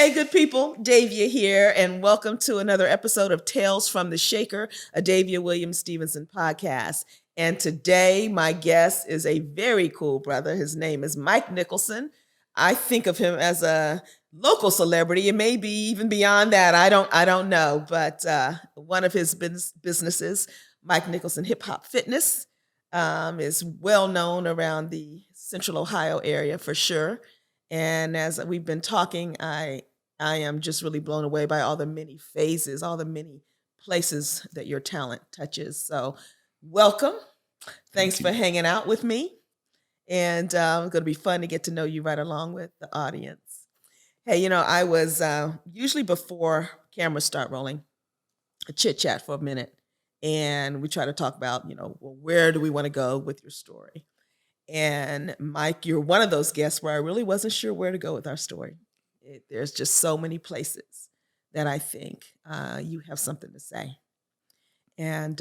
Hey, good people, Davia here, and welcome to another episode of Tales from the Shaker, a Davia Williams Stevenson podcast. And today, my guest is a very cool brother. His name is Mike Nicholson. I think of him as a local celebrity. It may be even beyond that. I don't know. But one of his businesses, Mike Nicholson Hip Hop Fitness, is well known around the Central Ohio area for sure. And as we've been talking, I am just really blown away by all the many phases, all the many places that your talent touches. So, welcome. Thanks for hanging out with me. And it's going to be fun to get to know you right along with the audience. Hey, I was usually before cameras start rolling, a chit chat for a minute. And we try to talk about, well, where do we want to go with your story? And Mike, you're one of those guests where I really wasn't sure where to go with our story. There's just so many places that I think you have something to say. And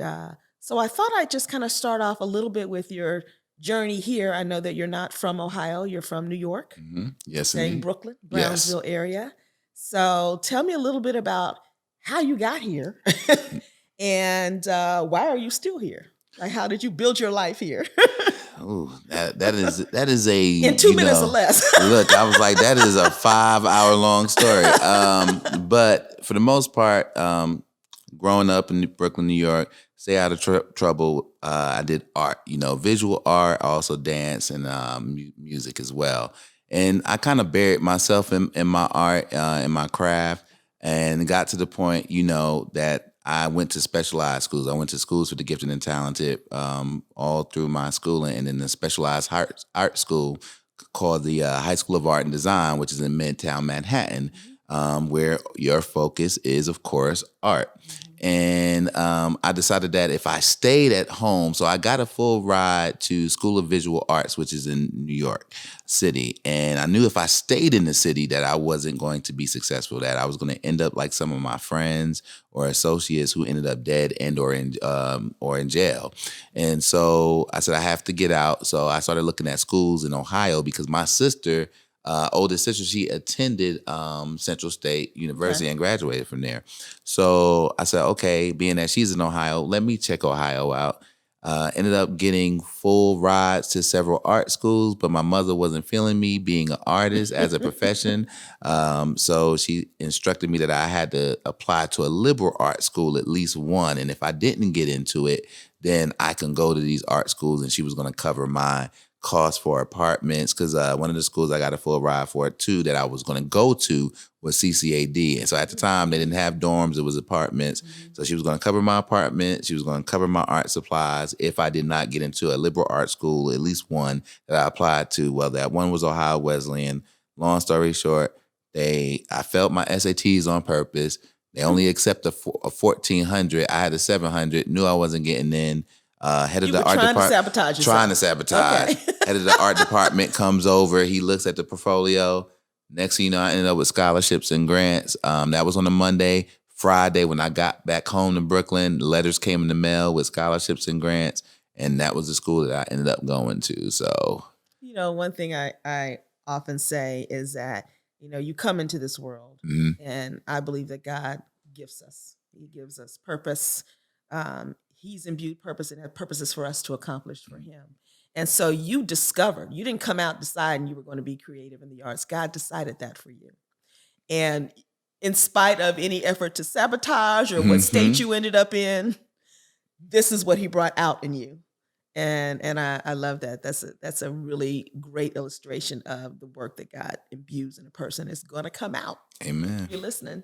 so I thought I'd just kind of start off a little bit with your journey here. I know that you're not from Ohio, you're from New York. Mm-hmm. Yes, saying Brooklyn, Brownsville area. So tell me a little bit about how you got here and why are you still here? Like, how did you build your life here? Oh, that is a in 2 minutes or less. Look, I was like, that is a 5-hour long story. But for the most part, growing up in Brooklyn, New York, stay out of trouble. I did art, visual art, also dance and music as well. And I kind of buried myself in my art, in my craft, and got to the point, that I went to specialized schools. I went to schools for the gifted and talented all through my schooling, and then the specialized art school called the High School of Art and Design, which is in Midtown Manhattan, where your focus is, of course, art. And I decided that if I stayed at home, so I got a full ride to School of Visual Arts, which is in New York City. And I knew if I stayed in the city that I wasn't going to be successful, that I was going to end up like some of my friends or associates who ended up dead and or in jail. And so I said, I have to get out. So I started looking at schools in Ohio because my sister, oldest sister, she attended Central State University and graduated from there. So I said, okay, being that she's in Ohio, let me check Ohio out. Ended up getting full rides to several art schools, but my mother wasn't feeling me being an artist as a profession. So she instructed me that I had to apply to a liberal arts school, at least one. And if I didn't get into it, then I can go to these art schools, and she was going to cover my cost for apartments, because one of the schools I got a full ride for too that I was going to go to was CCAD. And so at the time they didn't have dorms, it was apartments. So she was going to cover my apartment. She was going to cover my art supplies if I did not get into a liberal arts school, at least one that I applied to. Well, that one was Ohio Wesleyan. Long story short, I failed my SATs on purpose. They only accept a 1,400. I had a 700, knew I wasn't getting in. Head of the art department, trying to sabotage. Okay. Head of the art department comes over. He looks at the portfolio. Next thing you know, I ended up with scholarships and grants. That was on a Monday. Friday, when I got back home to Brooklyn, letters came in the mail with scholarships and grants, and that was the school that I ended up going to. So, one thing I often say is that you come into this world, and I believe that God gives us. He gives us purpose. He's imbued purpose and had purposes for us to accomplish for him. And so you didn't come out deciding you were going to be creative in the arts. God decided that for you. And in spite of any effort to sabotage or what state you ended up in, this is what he brought out in you. And I love that. That's a really great illustration of the work that God imbues in a person. It's going to come out. Amen. You're listening,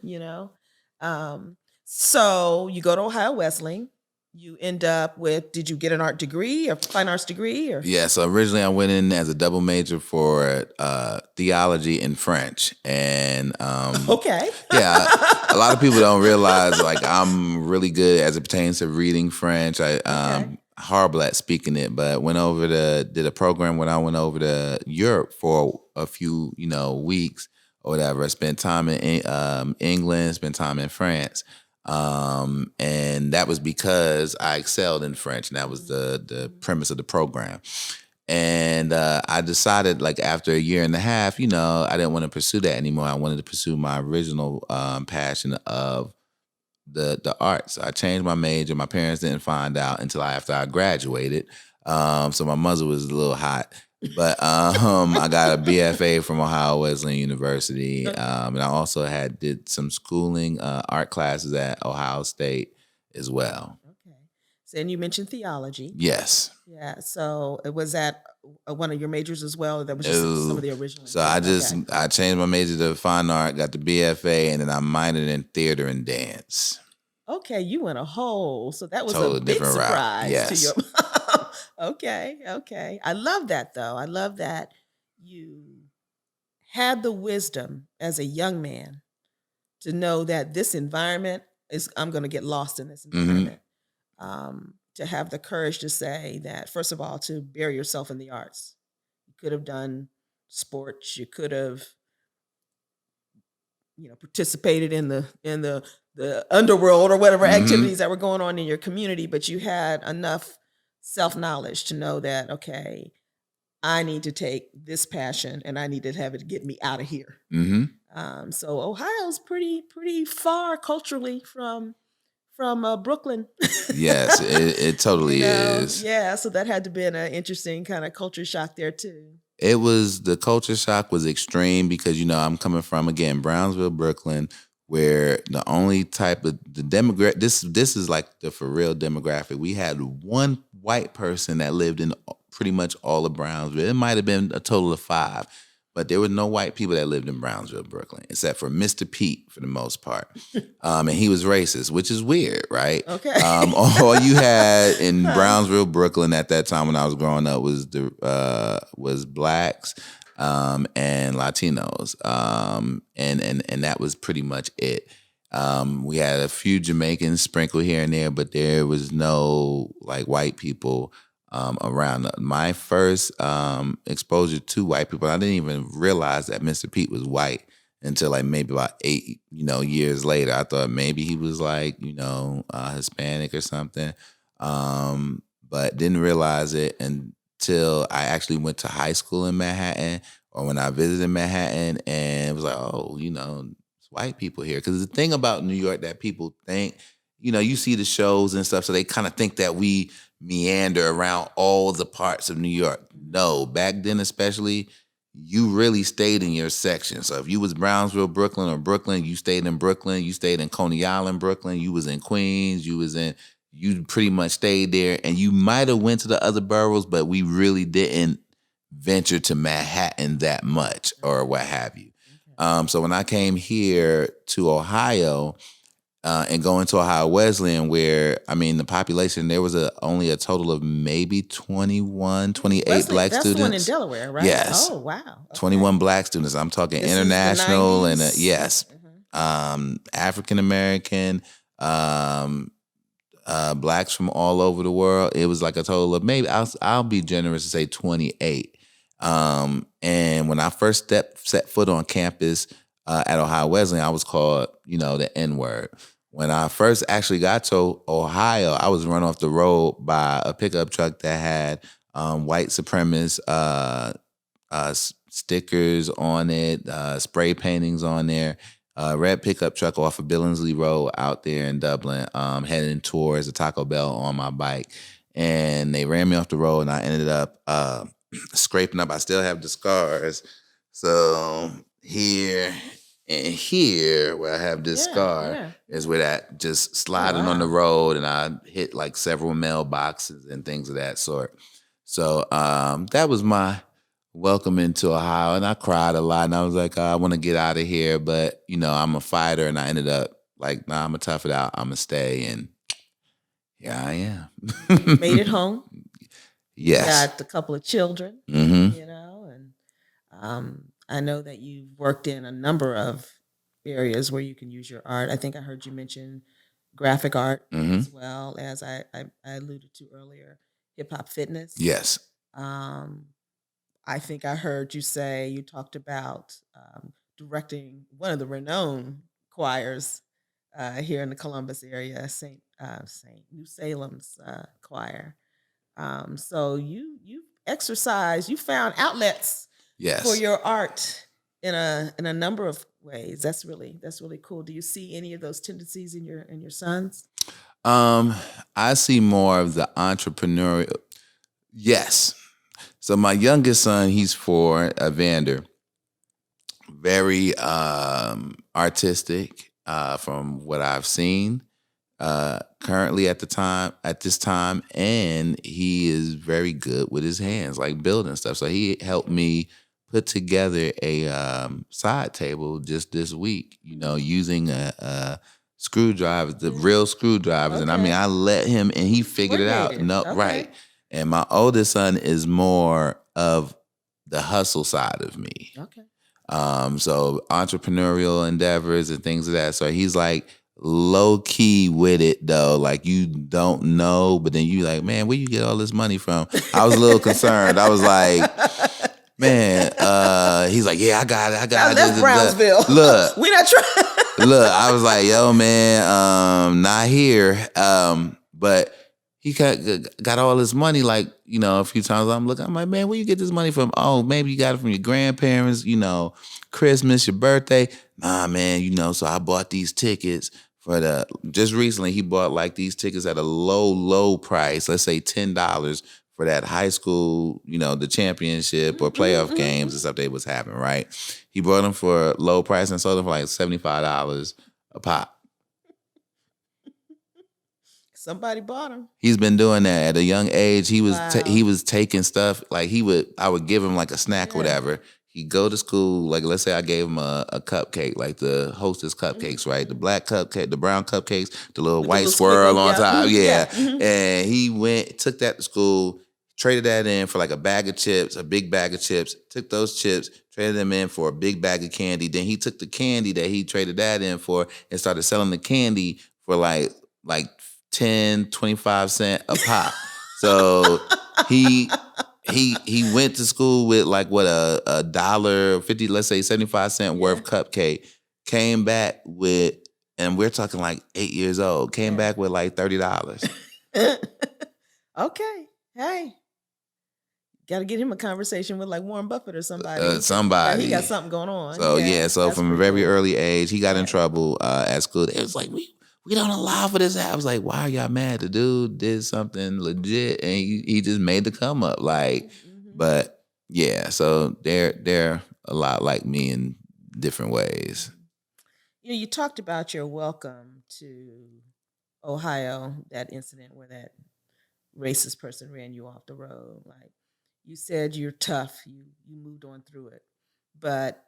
So you go to Ohio Wesleyan. You end up with, did you get an art degree or fine arts degree? Or? Yeah, so originally I went in as a double major for theology and French. And okay. Yeah, a lot of people don't realize like I'm really good as it pertains to reading French. Horrible at speaking it, but did a program when I went over to Europe for a few, weeks or whatever. I spent time in England, spent time in France. And that was because I excelled in French, and that was the premise of the program. And I decided, like, after a year and a half, I didn't want to pursue that anymore. I wanted to pursue my original passion of the arts. I changed my major. My parents didn't find out until after I graduated. So my mother was a little hot. But I got a BFA from Ohio Wesleyan University. Okay. And I also did some schooling, art classes at Ohio State as well. Okay. So, and you mentioned theology. Yes. Yeah. So, was that one of your majors as well? Or that was just some of Ooh. the original So intent? Okay. I changed my major to fine art, got the BFA, and then I minored in theater and dance. Okay, you went a whole, so that was a Totally big different route. surprise to your Yes. mom. Okay, okay. I love that though. I love that you had the wisdom as a young man to know that this environment is, I'm going to get lost in this Hmm. environment. To have the courage to say that, first of all, to bury yourself in the arts. You could have done sports, you could have, participated in the underworld or whatever Hmm. activities that were going on in your community, but you had enough self-knowledge to know that, okay, I need to take this passion and I need to have it get me out of here. Hmm. So Ohio's pretty far culturally from Brooklyn. Yes, it totally is. Yeah, so that had to been an interesting kind of culture shock there too. The culture shock was extreme because I'm coming from, again, Brownsville, Brooklyn, where the only type of the demographic, this is like the for real demographic. We had one white person that lived in pretty much all of Brownsville. It might have been a total of five, but there were no white people that lived in Brownsville, Brooklyn, except for Mr. Pete for the most part. And he was racist, which is weird, right? Okay. All you had in Brownsville, Brooklyn at that time when I was growing up was blacks and Latinos, and that was pretty much it. We had a few Jamaicans sprinkled here and there, but there was no like white people around. My first exposure to white people, I didn't even realize that Mr. Pete was white until like maybe about 8 years later. I thought maybe he was like, Hispanic or something. But didn't realize it until I actually went to high school in Manhattan or when I visited Manhattan, and it was like, oh, it's white people here. Because the thing about New York that people think, you see the shows and stuff, so they kind of think that we meander around all the parts of New York. No, back then especially, you really stayed in your section. So if you was Brownsville, Brooklyn, or Brooklyn, you stayed in Brooklyn. You stayed in Coney Island, Brooklyn. You was in Queens. You pretty much stayed there. And you might have went to the other boroughs, but we really didn't venture to Manhattan that much or what have you. Okay. So when I came here to Ohio, and going to Ohio Wesleyan, where, I mean, the population, there was only a total of maybe 21, 28 Wesley, black that's the one in students. Delaware, right? Yes. Oh, wow. Okay. 21 black students. I'm talking This is the international and 90s. yes, African American, blacks from all over the world. It was like a total of maybe I'll be generous to say 28. And when I first set foot on campus at Ohio Wesleyan, I was called the N word. When I first actually got to Ohio, I was run off the road by a pickup truck that had white supremacist stickers on it, spray paintings on there. Red pickup truck off of Billingsley Road out there in Dublin, heading towards the Taco Bell on my bike. And they ran me off the road, and I ended up scraping up. I still have the scars. So here and here, where I have this Yeah, scar, yeah. is where that just Oh, sliding on the wow. road, and I hit like several mailboxes and things of that sort. So that was my welcome into Ohio, and I cried a lot, and I was like, I want to get out of here, but I'm a fighter, and I ended up like, nah, I'm gonna tough it out, I'm gonna stay, and here I Made it am. home. Yes. Got a couple of children, Mm-hmm. and I know that you've worked in a number of areas where you can use your art. I think I heard you mention graphic art Mm-hmm. as well as I alluded to earlier, hip hop fitness. Yes. Um, I think I heard you say you talked about directing one of the renowned choirs here in the Columbus area, Saint New Salem's choir. So you've exercise, you found outlets for Yes. your art in a number of ways. That's really cool. Do you see any of those tendencies in your sons? I see more of the entrepreneurial. Yes. So my youngest son, he's 4, Evander, very artistic from what I've seen currently at this time, and he is very good with his hands, like building stuff. So he helped me put together a side table just this week, using a screwdrivers, the real screwdrivers. And I mean, Okay. I let him and he figured it out. Coordinated. No, Okay. right. And my oldest son is more of the hustle side of me. Okay. So entrepreneurial endeavors and things of that. So he's like low key with it though. Like you don't know, but then you like, man, where you get all this money from? I was a little concerned. I was like, man, he's like, yeah, I got it. I left Brownsville. Look, we not trying. look, I was like, yo, man, not here. But he got all his money, like, a few times I'm like, man, where you get this money from? Oh, maybe you got it from your grandparents, Christmas, your birthday. Nah, man, so I bought these tickets for just recently he bought like these tickets at a low price, let's say $10 for that high school, the championship or playoff games and stuff that was happening, right? He bought them for a low price and sold them for like $75 a pop. Somebody bought them. He's been doing that at a young age. He was Wow. he was taking stuff like I would give him like a snack or whatever. He'd go to school, like let's say I gave him a cupcake, like the Hostess cupcakes, right? The black cupcake, the brown cupcakes, the little white swirl on top. Yeah. And he took that to school, traded that in for like a bag of chips, a big bag of chips, took those chips, traded them in for a big bag of candy. Then he took the candy that he traded that in for and started selling the candy for like 10, 25 cents a pop. So he went to school with like what a $1.50, let's say 75-cent worth cupcake, came back with, and we're talking like 8 years old, came back with like $30. Okay. Hey. Got to get him a conversation with like Warren Buffett or somebody. Somebody. He got something going on. So so from a very early age, he got in trouble at school. It was like, we don't allow for this. I was like, why are y'all mad? The dude did something legit and he just made the come up. Like, but yeah, so they're a lot like me in different ways. You talked about your welcome to Ohio, that incident where that racist person ran you off the road. Like you said, you're tough. You moved on through it, but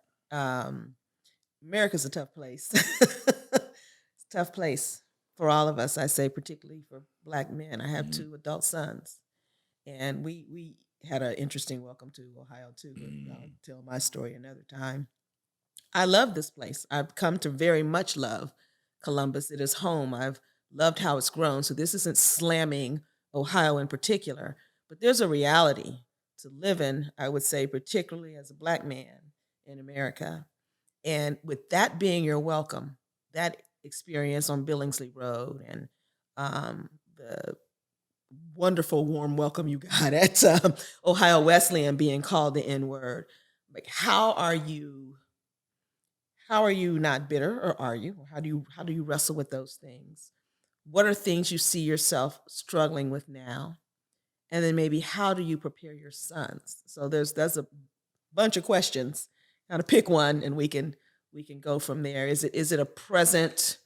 America's a tough place. It's a tough place for all of us. I say, particularly for Black men. I have 2 adult sons, and we had an interesting welcome to Ohio too. But I'll tell my story another time. I love this place. I've come to very much love Columbus. It is home. I've loved how it's grown. So this isn't slamming Ohio in particular, but there's a reality to live in, I would say, particularly as a Black man in America. And with that being your welcome, that experience on Billingsley Road and the wonderful warm welcome you got at Ohio Wesleyan being called the N-word, like how are you not bitter, or are you? Or how do you wrestle with those things? What are things you see yourself struggling with now? And then maybe how do you prepare your sons? So there's a bunch of questions. Kind of pick one, and we can go from there. Is it a present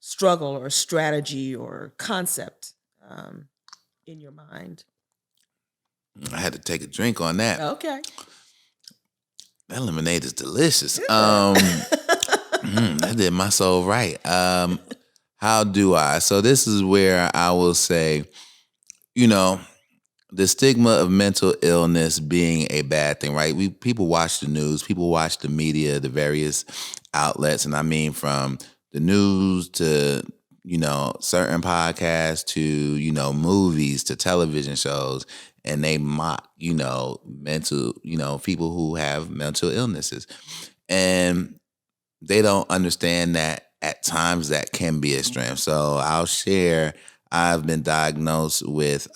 struggle or strategy or concept in your mind? I had to take a drink on that. Okay. That lemonade is delicious. That did my soul right. How do I? So this is where I will say, the stigma of mental illness being a bad thing, right? People watch the news, people watch the media, the various outlets, and I mean from the news to certain podcasts to movies to television shows, and they mock mental people who have mental illnesses, and they don't understand that at times that can be a strength. So I'll share. I've been diagnosed with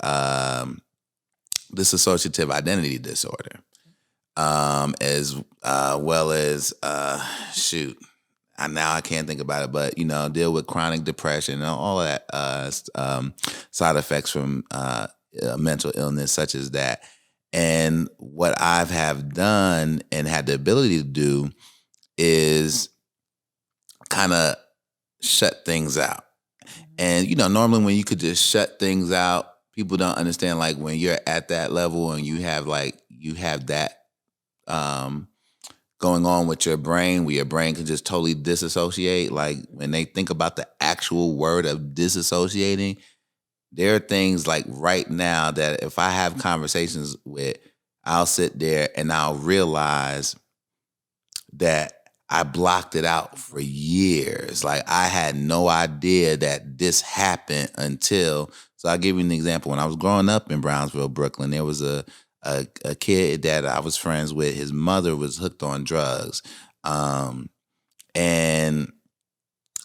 dissociative identity disorder, as well as shoot. Now I can't think about it, but deal with chronic depression and all of that side effects from mental illness, such as that. And what I've have done and had the ability to do is kind of shut things out. And normally when you could just shut things out, people don't understand, like, when you're at that level and you have that going on with your brain, where your brain can just totally disassociate. Like, when they think about the actual word of disassociating, there are things like right now that if I have conversations with, I'll sit there and I'll realize that I blocked it out for years. Like, I had no idea that this happened until. So I'll give you an example. When I was growing up in Brownsville, Brooklyn, there was a kid that I was friends with. His mother was hooked on drugs. And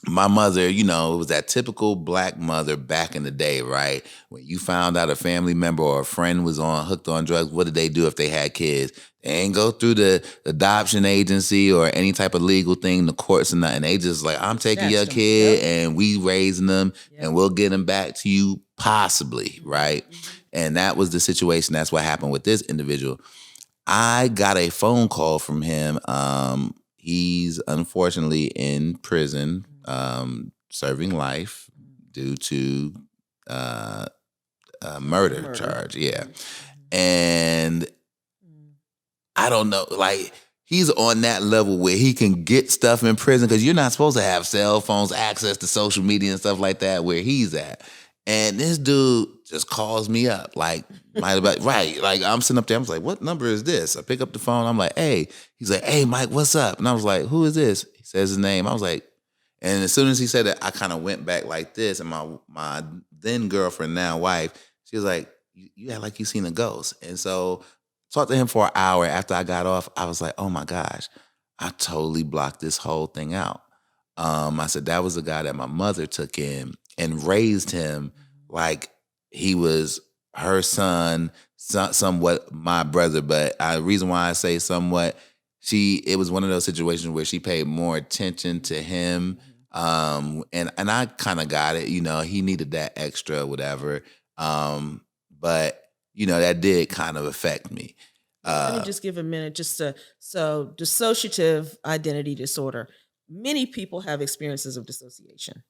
my mother, it was that typical Black mother back in the day, right? When you found out a family member or a friend was hooked on drugs, what did they do if they had kids? They ain't go through the adoption agency or any type of legal thing, the courts and nothing. They just like, I'm taking your kid and we raising them and we'll get them back to you possibly, right? And that was the situation. That's what happened with this individual. I got a phone call from him. He's unfortunately in prison, serving life due to a murder charge. Yeah. And I don't know, like, he's on that level where he can get stuff in prison, because you're not supposed to have cell phones, access to social media and stuff like that where he's at. And this dude just calls me up, like, right. Like, I'm sitting up there, I was like, what number is this? I pick up the phone, I'm like, hey. He's like, hey, Mike, what's up? And I was like, who is this? He says his name. I was like, and as soon as he said it, I kind of went back like this. And my then girlfriend, now wife, she was like, you act like you seen a ghost. And so talked to him for an hour. After I got off, I was like, oh my gosh, I totally blocked this whole thing out. I said, that was the guy that my mother took in and raised him like he was her son, somewhat my brother. But the reason why I say somewhat, it was one of those situations where she paid more attention to him. And I kind of got it, he needed that extra, whatever. But that did kind of affect me. Let me just give a minute so dissociative identity disorder. Many people have experiences of dissociation.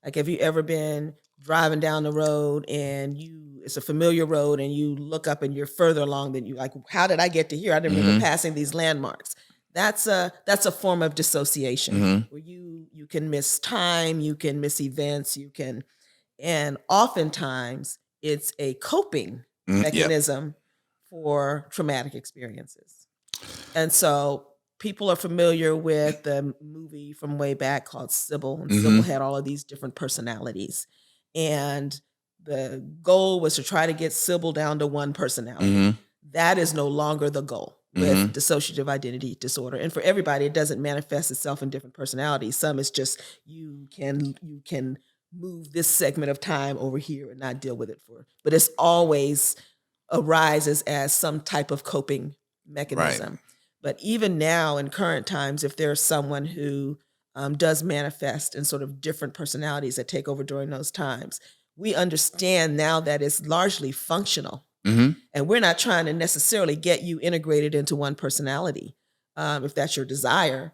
Like, have you ever been driving down the road and it's a familiar road and you look up and you're further along than you, like, how did I get to here? I didn't remember passing these landmarks. That's a form of dissociation where you can miss time, you can miss events, and oftentimes it's a coping mechanism for traumatic experiences. And so people are familiar with the movie from way back called Sybil, and Sybil had all of these different personalities. And the goal was to try to get Sybil down to one personality. That is no longer the goal with dissociative identity disorder. And for everybody, it doesn't manifest itself in different personalities. Some is just you can move this segment of time over here and not deal with it but it's always arises as some type of coping mechanism. Right. But even now in current times, if there's someone who does manifest in sort of different personalities that take over during those times, we understand now that it's largely functional. And we're not trying to necessarily get you integrated into one personality, if that's your desire,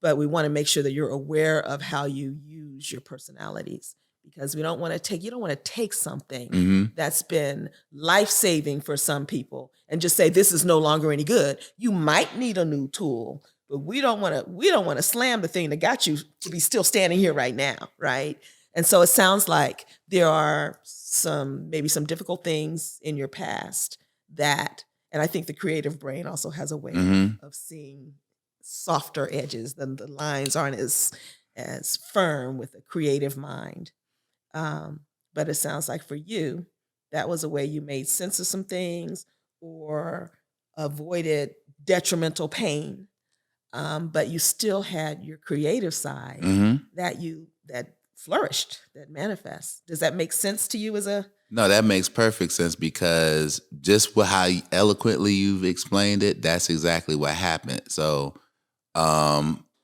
but we want to make sure that you're aware of how you use your personalities, because you don't want to take something that's been life-saving for some people and just say this is no longer any good. You might need a new tool, but we don't want to slam the thing that got you to be still standing here right now, right? And so it sounds like there are maybe some difficult things in your past and I think the creative brain also has a way of seeing softer edges. The lines aren't as firm with a creative mind. But it sounds like for you, that was a way you made sense of some things or avoided detrimental pain. But you still had your creative side that flourished, that manifest. Does that make sense to you as a? No, that makes perfect sense because just how eloquently you've explained it, that's exactly what happened. So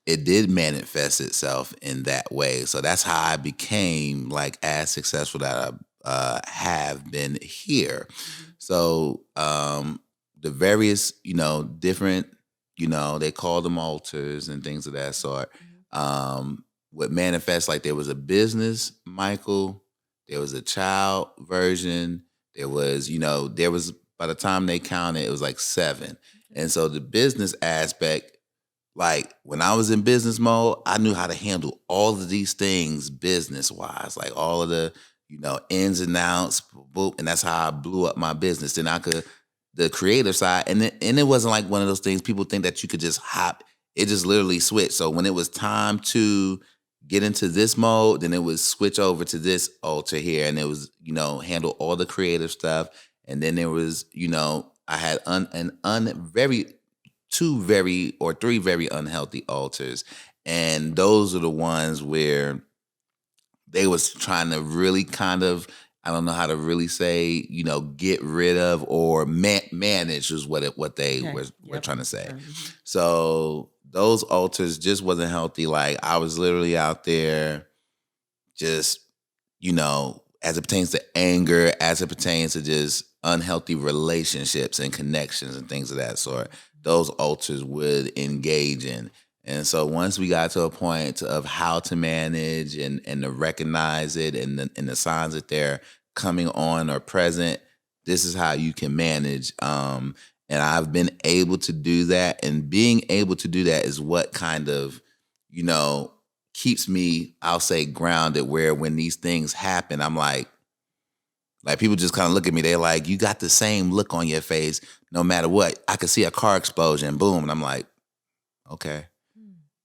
it did manifest itself in that way. So that's how I became like as successful that I have been here. So the various, different, they call them altars and things of that sort. Would manifest like there was a business, Michael, there was a child version, there was, by the time they counted, it was like 7. And so the business aspect, like when I was in business mode, I knew how to handle all of these things business wise, like all of the, ins and outs, boop, and that's how I blew up my business. Then the creative side, and it wasn't like one of those things people think that you could just hop. It just literally switched. So when it was time to get into this mode, then it would switch over to this altar here, and it was, handle all the creative stuff. And then there was, I had three very unhealthy altars. And those are the ones where they was trying to really kind of, I don't know how to really say, get rid of or manage is what they were trying to say. So those altars just wasn't healthy. Like I was literally out there just, as it pertains to anger, as it pertains to just unhealthy relationships and connections and things of that sort, those altars would engage in. And so once we got to a point of how to manage and to recognize it and the signs that they're coming on or present, this is how you can manage. And I've been able to do that. And being able to do that is what kind of, keeps me, I'll say, grounded, where when these things happen, I'm like people just kind of look at me. They're like, you got the same look on your face no matter what. I could see a car explosion, boom. And I'm like, okay.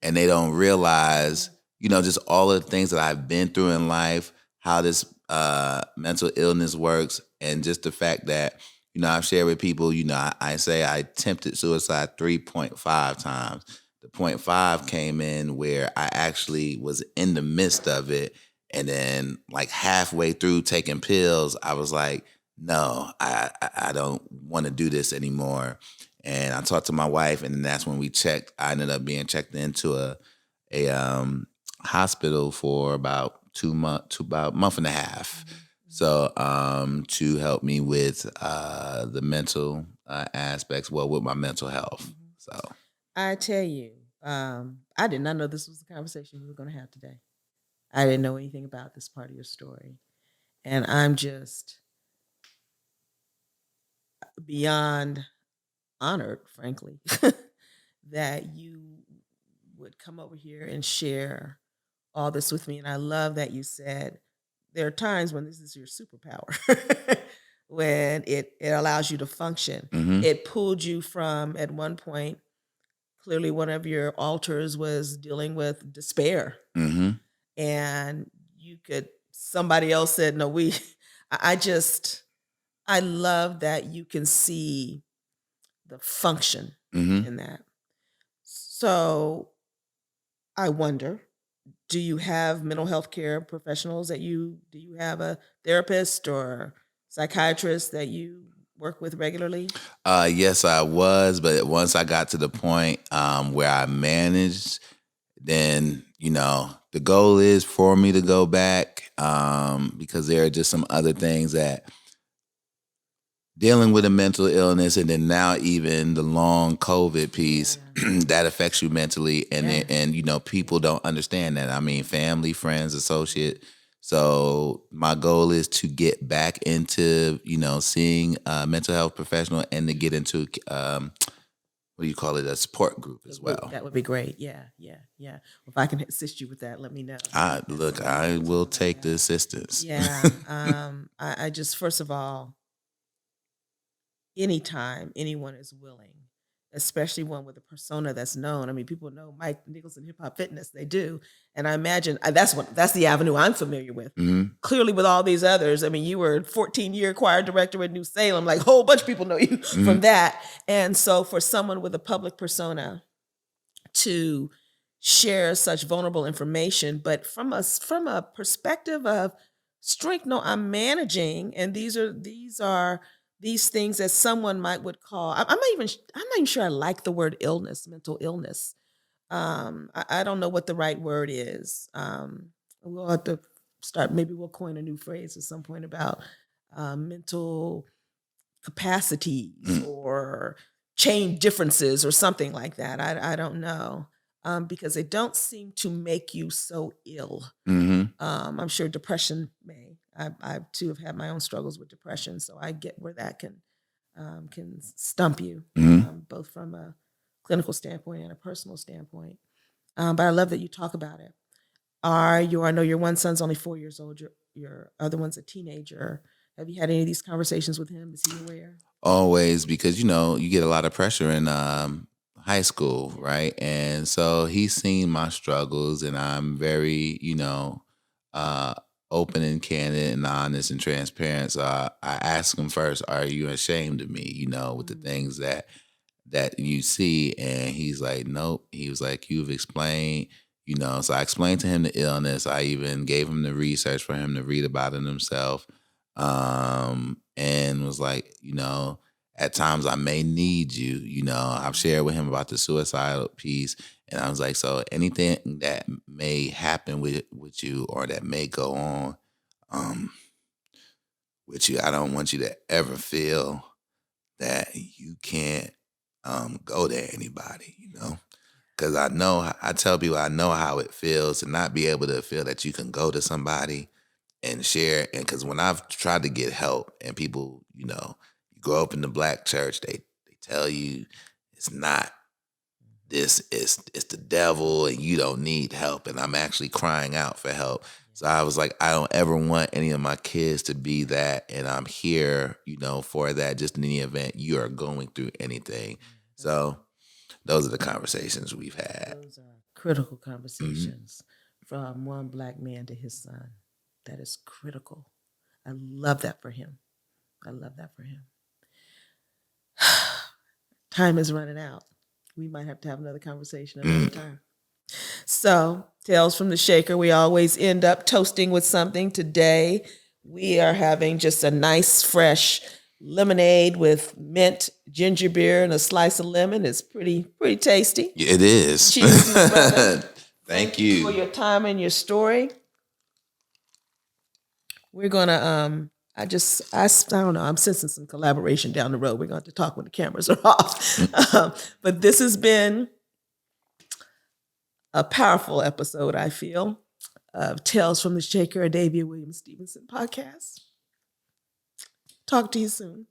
And they don't realize, just all of the things that I've been through in life, how this mental illness works, and just the fact that, I've shared with people, I say I attempted suicide 3.5 times. The 0.5 came in where I actually was in the midst of it. And then like halfway through taking pills, I was like, no, I don't want to do this anymore. And I talked to my wife, and that's when I ended up being checked into a hospital for about about a month and a half. So to help me with the mental aspects, with my mental health. So I tell you, I did not know this was the conversation we were going to have today. I didn't know anything about this part of your story. And I'm just beyond honored, frankly, that you would come over here and share all this with me. And I love that you said there are times when this is your superpower, when it allows you to function. It pulled you from, at one point, clearly one of your altars was dealing with despair. And somebody else said, no, I love that you can see the function in that. So I wonder, do you have mental health care professionals do you have a therapist or psychiatrist that you work with regularly? Yes, I was. But once I got to the point where I managed, then, the goal is for me to go back because there are just some other things that dealing with a mental illness, and then now even the long COVID piece that affects you mentally, and people don't understand that. I mean, family, friends, associate. So my goal is to get back into seeing a mental health professional and to get into what do you call it, a support group as well. That would be great. Yeah. If I can assist you with that, let me know. I will take the assistance. Yeah. I just, first of all, anytime anyone is willing, especially one with a persona that's known. I mean, people know Mike Nicholson, Hip Hop Fitness. They do. And I imagine that's the avenue I'm familiar with. Clearly with all these others, I mean, you were a 14-year choir director at New Salem, like a whole bunch of people know you from that. And so for someone with a public persona to share such vulnerable information, but from a perspective of strength. No, I'm managing, and these things that someone would call. I'm not even sure I like the word illness, mental illness. I don't know what the right word is. We'll have to start. Maybe we'll coin a new phrase at some point about mental capacities or chain differences or something like that. I don't know, because they don't seem to make you so ill. I'm sure depression may. I too have had my own struggles with depression, so I get where that can stump you, both from a clinical standpoint and a personal standpoint. But I love that you talk about it. I know your one son's only 4 years old. Your other one's a teenager. Have you had any of these conversations with him? Is he aware? Always, because you get a lot of pressure in high school, right? And so he's seen my struggles, and I'm very, uh, open and candid and honest and transparent. So I ask him first, "Are you ashamed of me?" With the things that you see, and he's like, "Nope." He was like, "You've explained." So I explained to him the illness. I even gave him the research for him to read about it himself. And was like, at times I may need you. I've shared with him about the suicidal piece, and I was like, so anything that may happen with you or that may go on um, with you, I don't want you to ever feel that you can't go to anybody. Because I tell people I know how it feels to not be able to feel that you can go to somebody and share. And because when I've tried to get help and people, you grow up in the black church, they tell you it's not this, it's the devil and you don't need help. And I'm actually crying out for help. So I was like, I don't ever want any of my kids to be that. And I'm here, for that, just in the event you are going through anything. So those are the conversations we've had. Those are critical conversations from one black man to his son. That is critical. I love that for him. I love that for him. Time is running out. We might have to have another conversation another time. So, Tales from the Shaker, we always end up toasting with something. Today, we are having just a nice, fresh lemonade with mint, ginger beer, and a slice of lemon. It's pretty tasty. It is. Cheers, my brother. Thank you for your time and your story. We're gonna I don't know, I'm sensing some collaboration down the road. We're going to talk when the cameras are off. But this has been a powerful episode, I feel, of Tales from the Shaker, a Davia Williams Stevenson podcast. Talk to you soon.